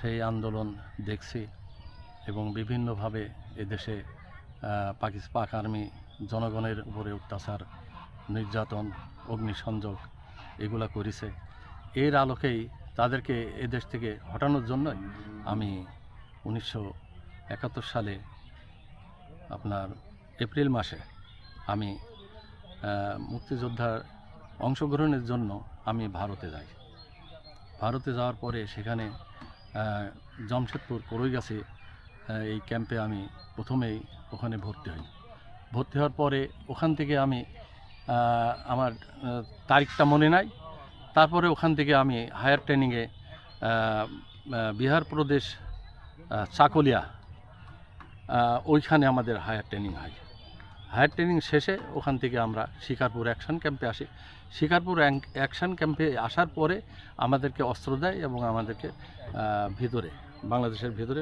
সেই আন্দোলন দেখছি এবং বিভিন্নভাবে এদেশে পাক আর্মি জনগণের উপরে অত্যাচার, নির্যাতন, অগ্নিসংযোগ এগুলা করেছে। এর আলোকেই তাদেরকে এদেশ থেকে হটানোর জন্যই আমি 1971 সালে আপনার এপ্রিল মাসে আমি মুক্তিযোদ্ধার অংশগ্রহণের জন্য আমি ভারতে যাই। ভারতে যাওয়ার পরে সেখানে জামশেদপুর করইগাছি এই ক্যাম্পে আমি প্রথমেই ওখানে ভর্তি হই। ভর্তি হওয়ার পরে ওখান থেকে আমি আমার তারিখটা মনে নাই। তারপরে ওখান থেকে আমি হায়ার ট্রেনিংয়ে বিহার প্রদেশ চাকুলিয়া ওইখানে আমাদের হায়ার ট্রেনিং হয়। হায়ার ট্রেনিং শেষে ওখান থেকে আমরা শিকারপুর অ্যাকশন ক্যাম্পে আসি। শিকারপুর অ্যাকশন ক্যাম্পে আসার পরে আমাদেরকে অস্ত্র দেয় এবং আমাদেরকে ভিতরে বাংলাদেশের ভিতরে